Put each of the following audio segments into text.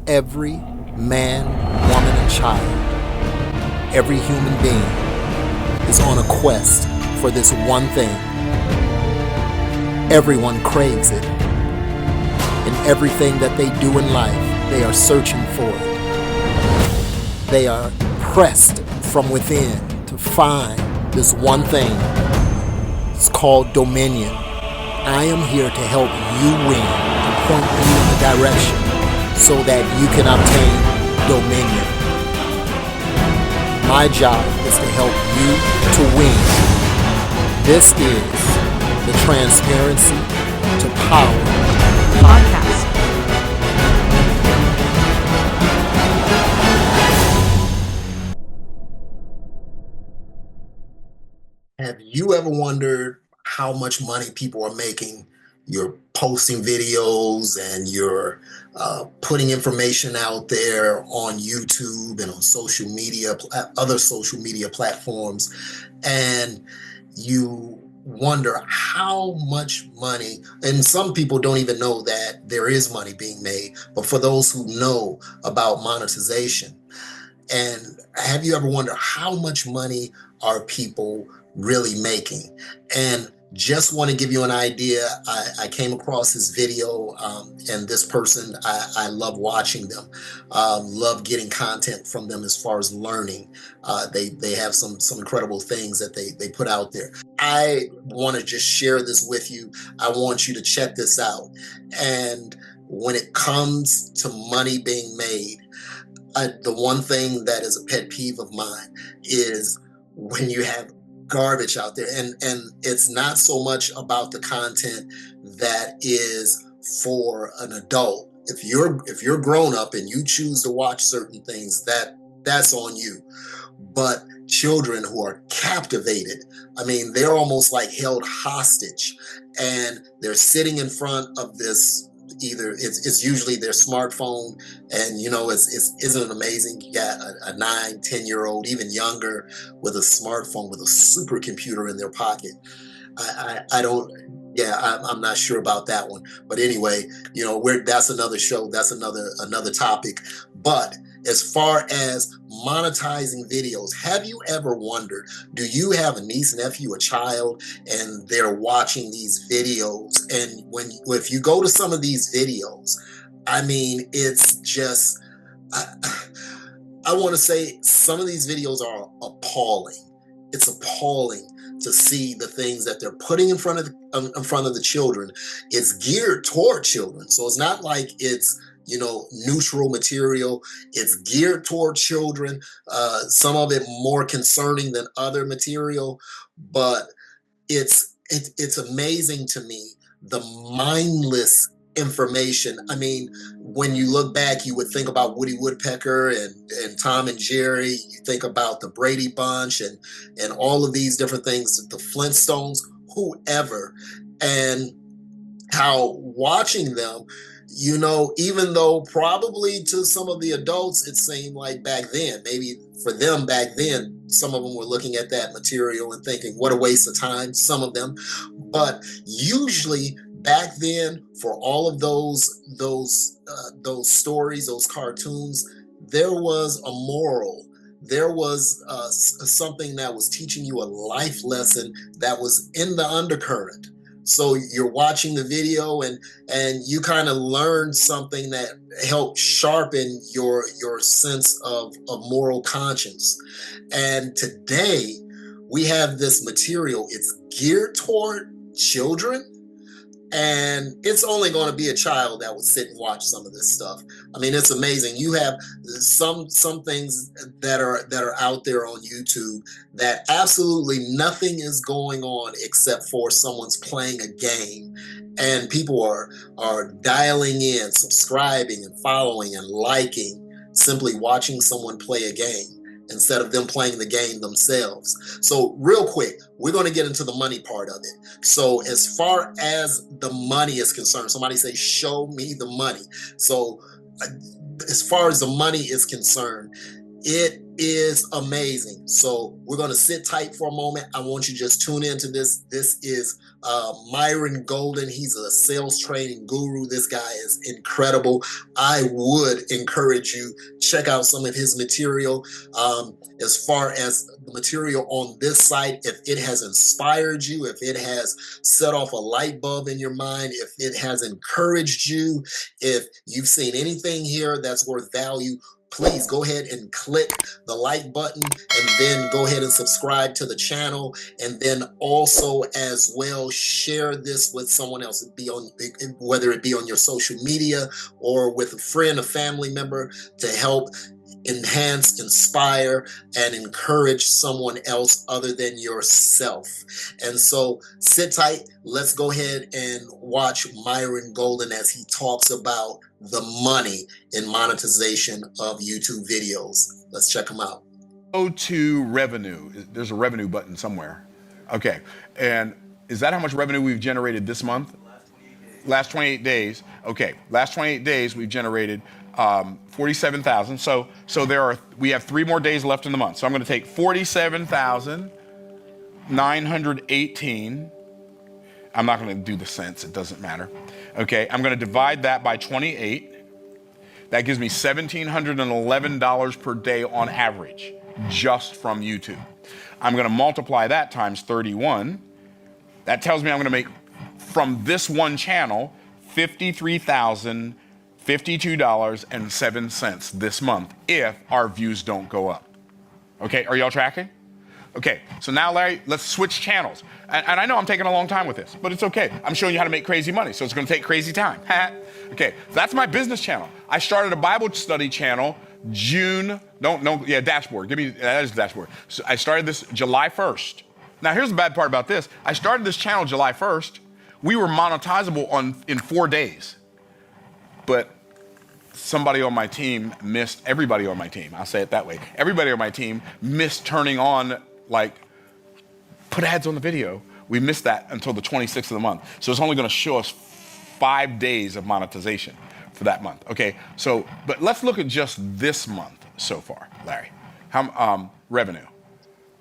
every man, woman, and child, every human being is on a quest for this one thing. Everyone craves it. In everything that they do in life, they are searching for it. They are pressed from within to find this one thing. It's called dominion. I am here to help you win, to point you in the direction so that you can obtain dominion. My job is to help you to win. This is the Transparency to Power podcast. Have you ever wondered how much money people are making? You're posting videos and you're putting information out there on YouTube and on social media, other social media platforms, and you wonder how much money, and some people don't even know that there is money being made, but for those who know about monetization, and have you ever wondered how much money are people really making? And just want to give you an idea. I came across this video, and this person, I love watching them, love getting content from them as far as learning. They have some incredible things that they put out there. I want to just share this with you. I want you to check this out. And when it comes to money being made, the one thing that is a pet peeve of mine is when you have garbage out there, and it's not so much about the content that is for an adult. If you're grown up and you choose to watch certain things, that's on you. But children who are captivated, I mean, they're almost like held hostage, and they're sitting in front of this. Either it's usually their smartphone, and isn't it amazing? You got a 9-10-year-old, even younger, with a smartphone, with a supercomputer in their pocket. I'm not sure about that one, but anyway, that's another show, that's another topic. But as far as monetizing videos, have you ever wondered, do you have a niece, nephew, a child, and they're watching these videos? And if you go to some of these videos, I mean, it's just, I want to say some of these videos are appalling. It's appalling to see the things that they're putting in front of the children. It's geared toward children, so it's not like it's neutral material. It's geared toward children. Some of it more concerning than other material, but it's amazing to me, the mindless information. I mean, when you look back, you would think about Woody Woodpecker and Tom and Jerry. You think about the Brady Bunch and all of these different things, the Flintstones, whoever, and how watching them, even though probably to some of the adults it seemed like back then, maybe for them back then, some of them were looking at that material and thinking, what a waste of time, some of them. But usually back then, for all of those stories, those cartoons, there was a moral. There was something that was teaching you a life lesson that was in the undercurrent. So you're watching the video and you kind of learn something that helped sharpen your sense of moral conscience. And today we have this material. It's geared toward children, and it's only going to be a child that would sit and watch some of this stuff. I mean, it's amazing. You have some things that are out there on YouTube that absolutely nothing is going on except for someone's playing a game, and people are dialing in, subscribing and following and liking, simply watching someone play a game instead of them playing the game themselves. So real quick, we're going to get into the money part of it. So as far as the money is concerned, somebody say, show me the money. So as far as the money is concerned, it is amazing. So we're going to sit tight for a moment. I want you to just tune into this. This is Myron Golden, he's a sales training guru. This guy is incredible. I would encourage you, check out some of his material. As far as the material on this site, if it has inspired you, if it has set off a light bulb in your mind, if it has encouraged you, if you've seen anything here that's worth value, please go ahead and click the like button, and then go ahead and subscribe to the channel, and then also as well share this with someone else, whether it be on your social media or with a friend, a family member, to help enhance, inspire, and encourage someone else other than yourself. And so sit tight. Let's go ahead and watch Myron Golden as he talks about the money in monetization of YouTube videos. Let's check him out. Go to revenue. There's a revenue button somewhere. Okay. And is that how much revenue we've generated this month? Last 28 days. Okay. Last 28 days we've generated 47,000. So we have 3 more days left in the month. So I'm going to take 47,918. I'm not going to do the cents. It doesn't matter. Okay. I'm going to divide that by 28. That gives me $1,711 per day on average, just from YouTube. I'm going to multiply that times 31. That tells me I'm going to make, from this one channel, $53,052.07 this month if our views don't go up. Okay, are y'all tracking? Okay, so now Larry, let's switch channels. And I know I'm taking a long time with this, but it's okay. I'm showing you how to make crazy money, so it's gonna take crazy time. Okay, so that's my business channel. I started a Bible study channel dashboard. That is the dashboard. So I started this July 1st. Now here's the bad part about this. I started this channel July 1st. We were monetizable in 4 days. But everybody on my team, I'll say it that way. Everybody on my team missed turning on, put ads on the video. We missed that until the 26th of the month. So it's only gonna show us 5 days of monetization for that month. Okay, but let's look at just this month so far, Larry. Revenue.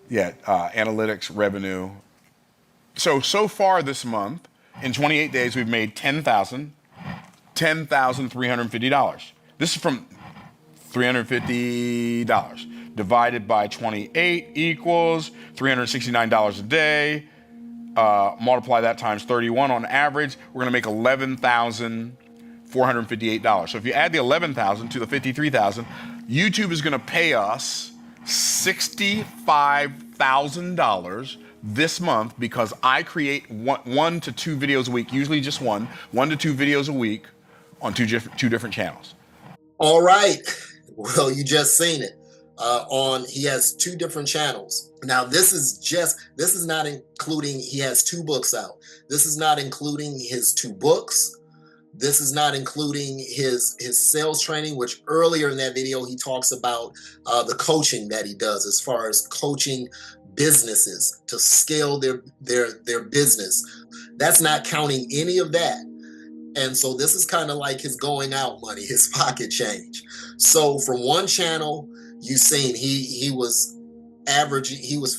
Yeah, analytics, revenue. So far this month, in 28 days, we've made $10,350. This is from $350 divided by 28 equals $369 a day. Multiply that times 31 on average, we're gonna make $11,458. So if you add the 11,000 to the 53,000, YouTube is gonna pay us $65,000 this month because I create 1 to 2 videos a week, usually just 1 to 2 videos a week on two different channels. All right. Well, you just seen it. He has 2 different channels. Now, this is not including, he has 2 books out. This is not including his 2 books. This is not including his sales training, which earlier in that video, he talks about the coaching that he does as far as coaching businesses to scale their business. That's not counting any of that. And so this is kind of like his going out money, his pocket change. So from one channel, you've seen he was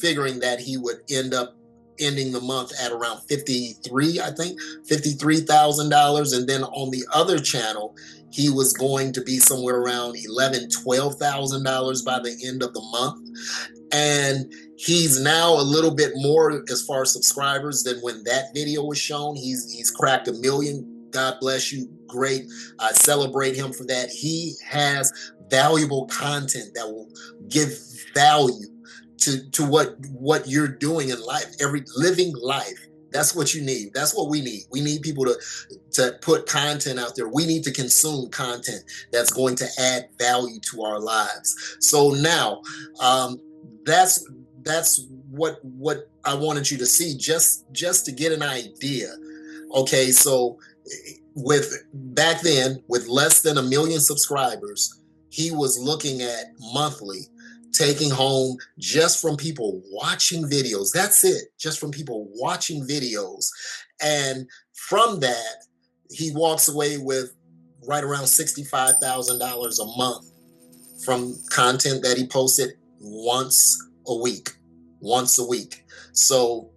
figuring that he would end up ending the month at around $53,000. And then on the other channel, he was going to be somewhere around $12,000 by the end of the month. And he's now a little bit more as far as subscribers than when that video was shown. He's cracked 1 million. God bless you. Great. I celebrate him for that. He has valuable content that will give value to what you're doing in life, living life. That's what you need. That's what we need. We need people to put content out there. We need to consume content that's going to add value to our lives. So now, that's what I wanted you to see, just to get an idea. Okay, so back then, with less than 1 million subscribers, he was looking at monthly taking home, just from people watching videos. That's it, just from people watching videos. And from that, he walks away with right around $65,000 a month from content that he posted once a week. So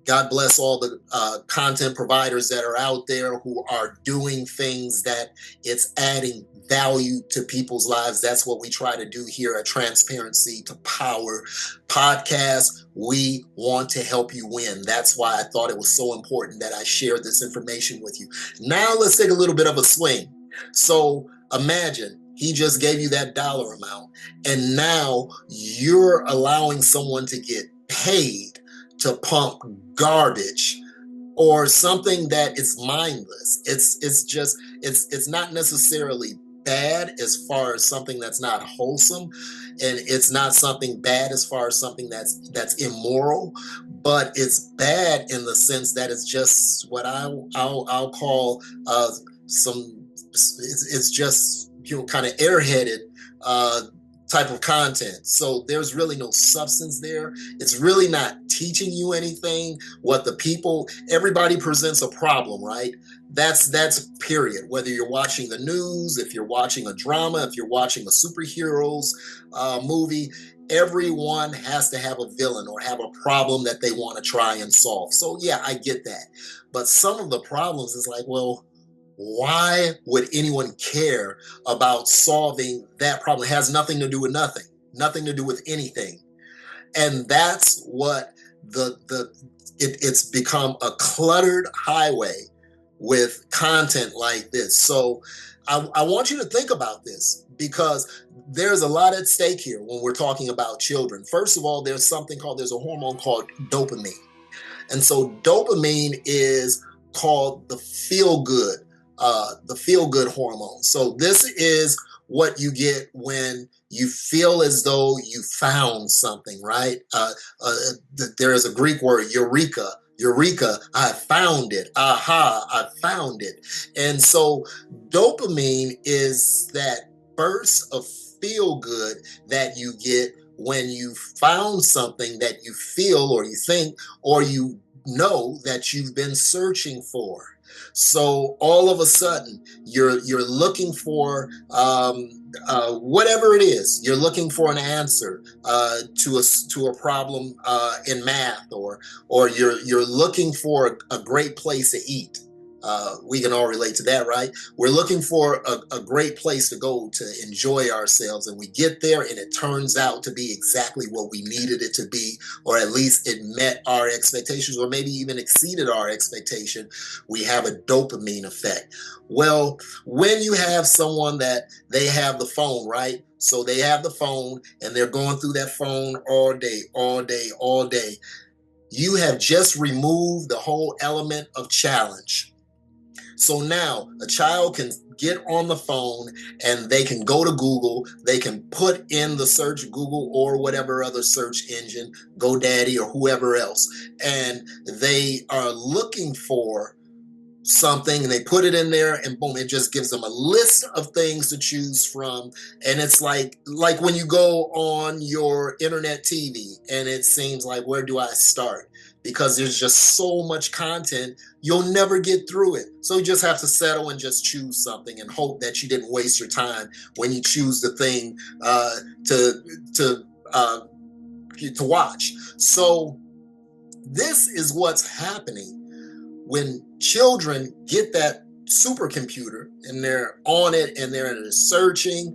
God bless all the content providers that are out there who are doing things that it's adding value to people's lives. That's what we try to do here at Transparency to Power Podcast. We want to help you win. That's why I thought it was so important that I shared this information with you. Now let's take a little bit of a swing. So imagine he just gave you that dollar amount, and now you're allowing someone to get paid to pump garbage or something that is mindless. It's not necessarily bad as far as something that's not wholesome, and it's not something bad as far as something that's immoral, but it's bad in the sense that it's just what I'll call it's just kind of airheaded type of content. So there's really no substance there. It's really not teaching you anything. Everybody presents a problem, right? That's period. Whether you're watching the news, if you're watching a drama, if you're watching a superheroes movie, everyone has to have a villain or have a problem that they want to try and solve. So yeah, I get that. But some of the problems is like, well, why would anyone care about solving that problem? It has nothing to do with nothing to do with anything. And that's what it's become a cluttered highway with content like this. So I want you to think about this, because there's a lot at stake here when we're talking about children. First of all, there's a hormone called dopamine. And so dopamine is called the feel good hormone. So this is what you get when you feel as though you found something, right? There is a Greek word, eureka. Eureka, I found it. Aha, I found it. And so dopamine is that burst of feel good that you get when you found something that you feel or you think or you know that you've been searching for. So all of a sudden, you're looking for whatever it is. You're looking for an answer to a problem in math, or you're looking for a great place to eat. We can all relate to that, right? We're looking for a great place to go to enjoy ourselves, and we get there and it turns out to be exactly what we needed it to be, or at least it met our expectations, or maybe even exceeded our expectation. We have a dopamine effect. Well, when you have someone that they have the phone, right? So they have the phone and they're going through that phone all day, all day, all day. You have just removed the whole element of challenge. So now a child can get on the phone and they can go to Google, they can put in the search Google or whatever other search engine, GoDaddy or whoever else, and they are looking for something and they put it in there and boom, it just gives them a list of things to choose from. And it's like when you go on your internet TV and it seems like, where do I start? Because there's just so much content, you'll never get through it. So you just have to settle and just choose something and hope that you didn't waste your time when you choose the thing to watch. So this is what's happening when children get that supercomputer and they're on it and they're searching.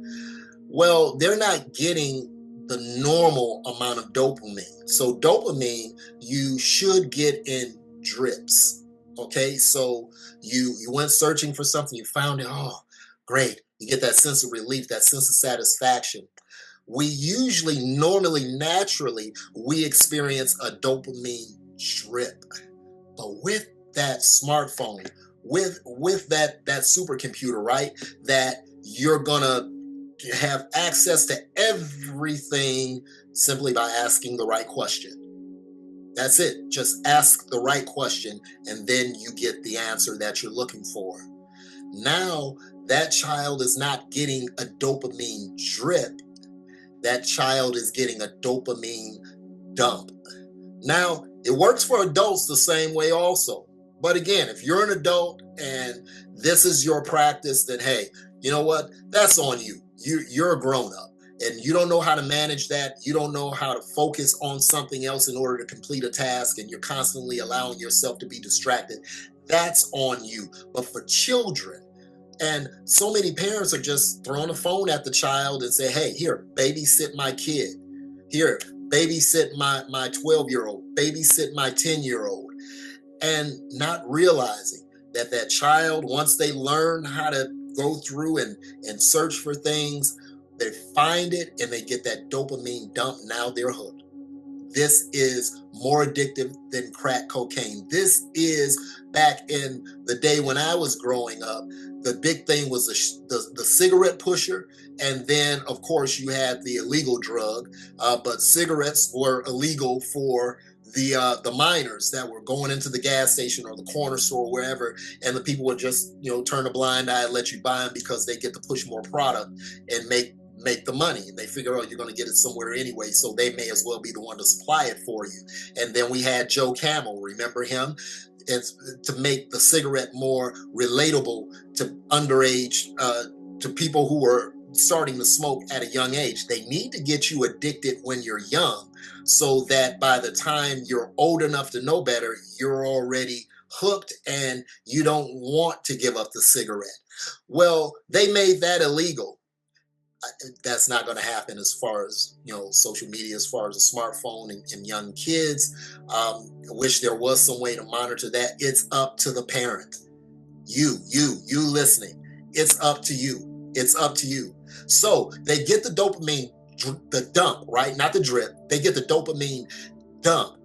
Well, they're not getting the normal amount of dopamine. So dopamine you should get in drips. Okay, so you went searching for something, you found it, oh great, you get that sense of relief, that sense of satisfaction. We usually, normally, naturally, we experience a dopamine drip. But with that smartphone, with that supercomputer, right, that you're gonna have access to everything simply by asking the right question. That's it. Just ask the right question and then you get the answer that you're looking for. Now that child is not getting a dopamine drip. That child is getting a dopamine dump. Now, it works for adults the same way also. But again, if you're an adult and this is your practice, then hey, you know what? That's on you. You're a grown-up. and you don't know how to manage that, you don't know how to focus on something else in order to complete a task, and you're constantly allowing yourself to be distracted, that's on you. But for children, and so many parents are just throwing a phone at the child and say, hey, here, babysit my kid. Here, babysit my 12-year-old, babysit my 10-year-old, and not realizing that that child, once they learn how to go through and search for things, they find it and they get that dopamine dump. Now they're hooked. This is more addictive than crack cocaine. This is, back in the day when I was growing up, the big thing was the cigarette pusher. And then, of course, you had the illegal drug, but cigarettes were illegal for the minors that were going into the gas station or the corner store or wherever, and the people would just turn a blind eye and let you buy them because they get to push more product and make the money. And they figure out you're going to get it somewhere anyway, so they may as well be the one to supply it for you. And then we had Joe Camel, remember him? It's to make the cigarette more relatable to underage, to people who were starting to smoke at a young age. They need to get you addicted when you're young, so that by the time you're old enough to know better, you're already hooked and you don't want to give up the cigarette. Well, they made that illegal. That's not going to happen as far as social media, as far as a smartphone and young kids. I wish there was some way to monitor that. It's up to the parent. You listening, it's up to you. It's up to you. So they get the dopamine, the dump, right? Not the drip. They get the dopamine dump.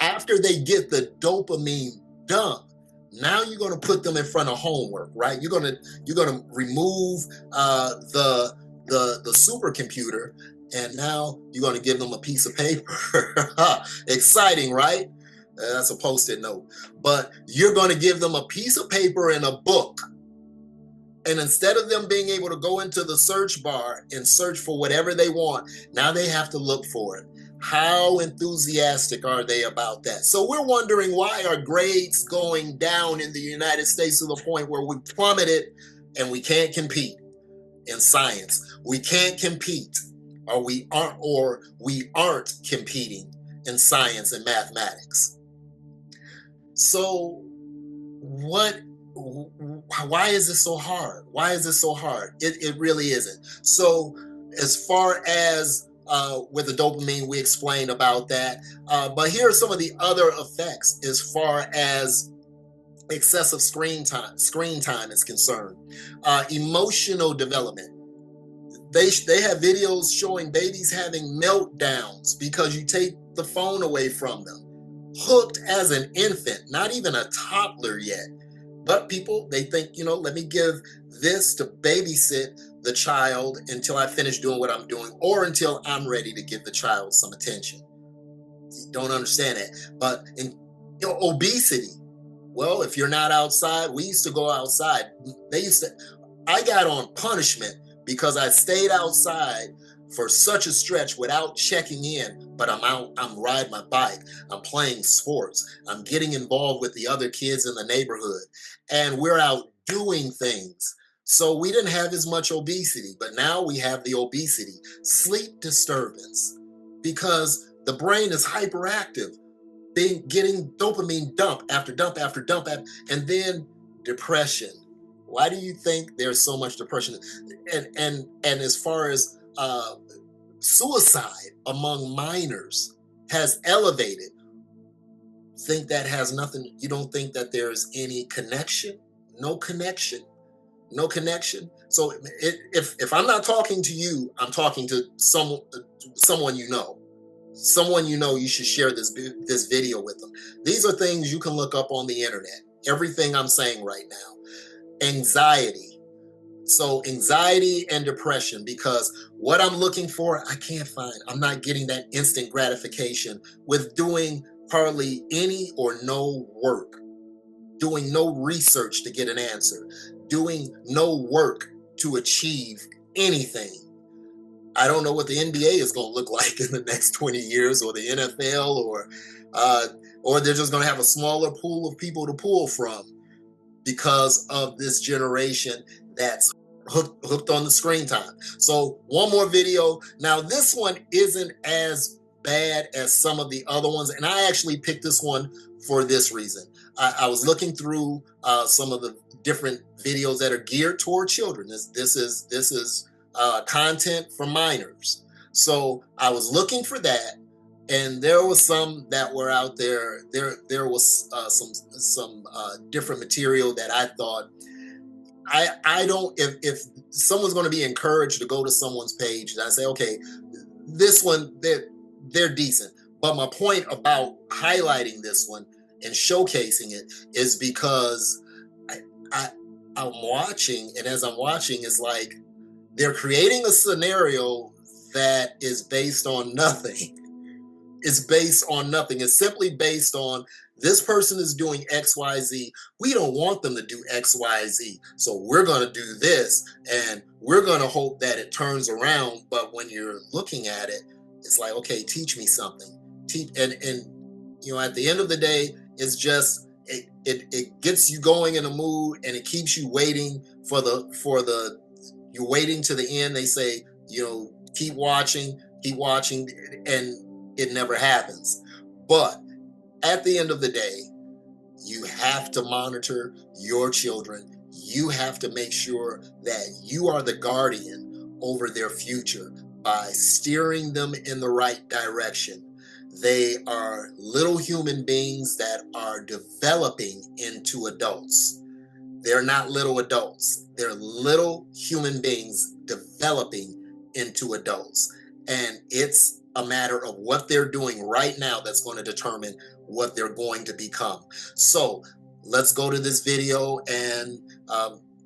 After they get the dopamine dump, now you're going to put them in front of homework, right? You're going to remove the supercomputer, and now you're going to give them a piece of paper. Exciting, right? That's a post-it note. But you're going to give them a piece of paper and a book. And instead of them being able to go into the search bar and search for whatever they want, now they have to look for it. How enthusiastic are they about that? So we're wondering, why are grades going down in the United States to the point where we plummeted and we can't compete in science? We can't compete, or we aren't competing in science and mathematics. So why is this so hard? Why is this so hard? It really isn't. So as far as with the dopamine, we explained about that. But here are some of the other effects as far as excessive screen time is concerned. Emotional development. They have videos showing babies having meltdowns because you take the phone away from them. Hooked as an infant, not even a toddler yet. But people, they think, let me give this to babysit the child until I finish doing what I'm doing, or until I'm ready to give the child some attention. You don't understand that. But obesity. Well, if you're not outside, we used to go outside. I got on punishment because I stayed outside for such a stretch without checking in, but I'm out, I'm riding my bike, I'm playing sports, I'm getting involved with the other kids in the neighborhood, and we're out doing things. So we didn't have as much obesity, but now we have the obesity. Sleep disturbance, because the brain is hyperactive, getting dopamine dump after dump after dump, and then depression. Why do you think there's so much depression? And as far as suicide among minors has elevated, think that has nothing, you don't think that there's any connection? No connection. No connection. So if I'm not talking to you, I'm talking to someone you know. Someone you know, you should share this video with them. These are things you can look up on the internet. Everything I'm saying right now. Anxiety. So anxiety and depression, because what I'm looking for, I can't find. I'm not getting that instant gratification with doing hardly any or no work, doing no research to get an answer, doing no work to achieve anything. I don't know what the NBA is going to look like in the next 20 years, or the NFL, or they're just going to have a smaller pool of people to pull from because of this generation that's hooked on the screen time. So one more video. Now this one isn't as bad as some of the other ones, and I actually picked this one for this reason. I was looking through some of the different videos that are geared toward children. This is content for minors. So I was looking for that, and there was some that were out there. There was some different material that I thought I don't, if someone's going to be encouraged to go to someone's page, and I say, okay, this one, they're decent. But my point about highlighting this one and showcasing it is because I'm watching, and as I'm watching, it's like they're creating a scenario that is based on nothing. It's based on nothing. It's simply based on this person is doing X, Y, Z. We don't want them to do X, Y, Z. So we're going to do this, and we're going to hope that it turns around. But when you're looking at it, it's like, okay, teach me something. And you know, at the end of the day, it's just it gets you going in a mood, and it keeps you waiting you're waiting to the end. They say, you know, keep watching, and it never happens. But at the end of the day, you have to monitor your children. You have to make sure that you are the guardian over their future by steering them in the right direction. They are little human beings that are developing into adults. They're not little adults. They're little human beings developing into adults. And it's a matter of what they're doing right now that's going to determine what they're going to become. So let's go to this video and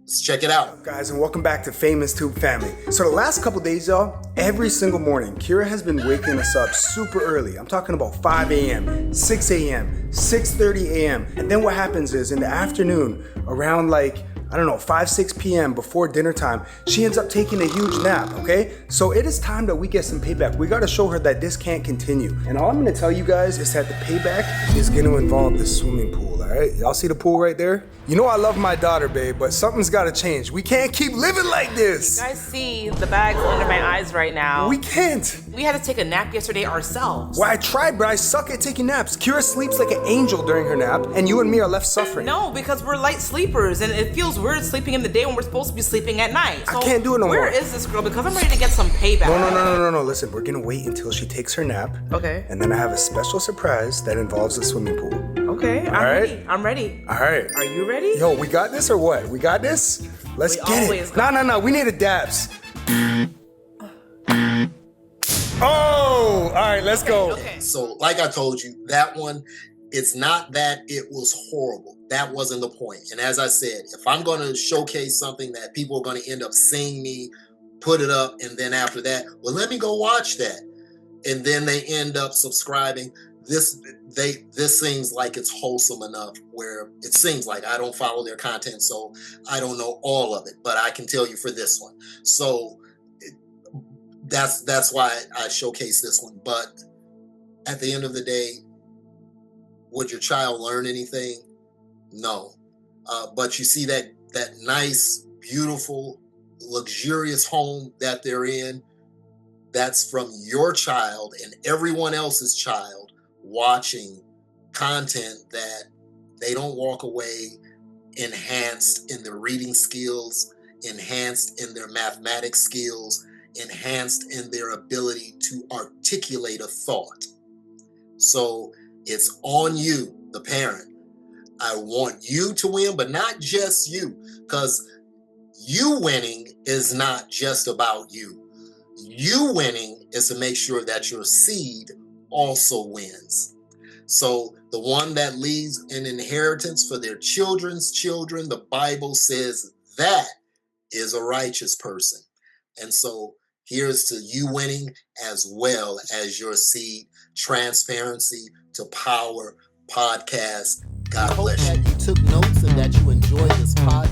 let's check it out. What's up, guys, and welcome back to Famous Tube Family. So the last couple days, y'all, every single morning, Kira has been waking us up super early. I'm talking about 5 a.m., 6 a.m., 6:30 a.m. And then what happens is in the afternoon, around like, I don't know, 5, 6 p.m. before dinner time, she ends up taking a huge nap, okay? So it is time that we get some payback. We gotta show her that this can't continue. And all I'm gonna tell you guys is that the payback is gonna involve the swimming pool, all right? Y'all see the pool right there? You know I love my daughter, babe, but something's gotta change. We can't keep living like this. You guys see the bags under my eyes right now. We can't. We had to take a nap yesterday ourselves. Well, I tried, but I suck at taking naps. Kira sleeps like an angel during her nap, and you and me are left suffering. No, because we're light sleepers, and it feels weird sleeping in the day when we're supposed to be sleeping at night. So I can't do it no more. Where is this girl? Because I'm ready to get some payback. No. Listen, we're gonna wait until she takes her nap. Okay. And then I have a special surprise that involves a swimming pool. Okay, I'm ready. All right. Are you ready? Yo, we got this or what? We got this? Let's We get always it. got No. We need a dabs. Oh, all right, let's go. Okay. So like I told you, that one, it's not that it was horrible. That wasn't the point. And as I said, if I'm going to showcase something that people are going to end up seeing me put it up, and then after that, well, let me go watch that. And then they end up subscribing. This seems like it's wholesome enough where it seems like I don't follow their content, so I don't know all of it, but I can tell you for this one. So that's why I showcase this one. But at the end of the day, would your child learn anything? No. But you see that nice, beautiful, luxurious home that they're in, that's from your child and everyone else's child watching content that they don't walk away enhanced in their reading skills, enhanced in their mathematics skills, enhanced in their ability to articulate a thought. So it's on you, the parent. I want you to win, but not just you, because you winning is not just about you. You winning is to make sure that your seed also wins. So the one that leaves an inheritance for their children's children, the Bible says that is a righteous person. And so here's to you winning as well as your seed. Transparency to Power podcast. God bless you. I hope that you took notes and that you enjoyed this podcast.